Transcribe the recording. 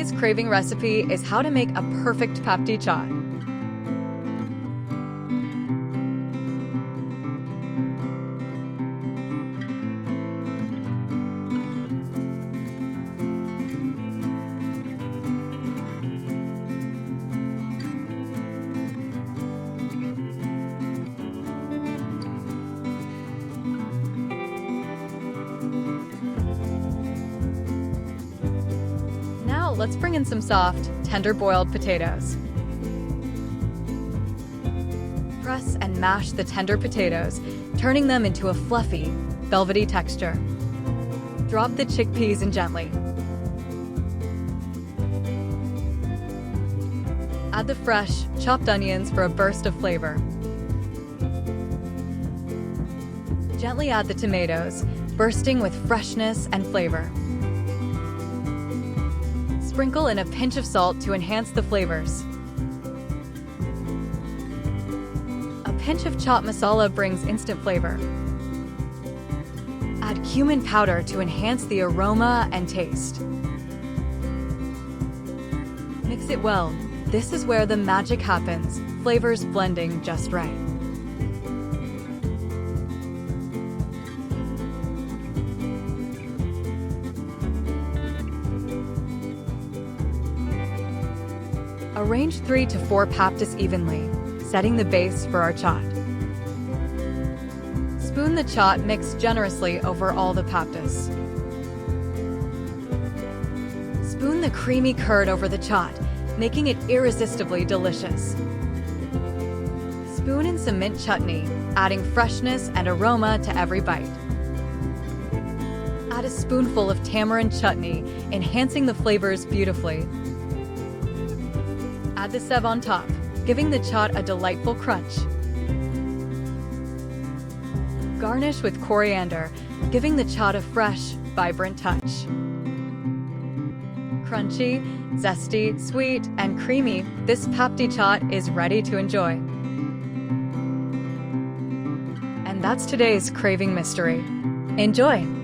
Today's craving recipe is how to make a perfect Papdi Chaat. Now let's bring in some soft, tender boiled potatoes. Press and mash the tender potatoes, turning them into a fluffy, velvety texture. Drop the chickpeas in gently. Add the fresh, chopped onions for a burst of flavor. Gently add the tomatoes, bursting with freshness and flavor. Sprinkle in a pinch of salt to enhance the flavors. A pinch of chaat masala brings instant flavor. Add cumin powder to enhance the aroma and taste. Mix it well. This is where the magic happens, flavors blending just right. Arrange 3 to 4 papdis evenly, setting the base for our chaat. Spoon the chaat mixed generously over all the papdis. Spoon the creamy curd over the chaat, making it irresistibly delicious. Spoon in some mint chutney, adding freshness and aroma to every bite. Add a spoonful of tamarind chutney, enhancing the flavors beautifully. Add the sev on top, giving the chaat a delightful crunch. Garnish with coriander, giving the chaat a fresh, vibrant touch. Crunchy, zesty, sweet, and creamy, this Papdi Chaat is ready to enjoy. And that's today's craving mystery. Enjoy!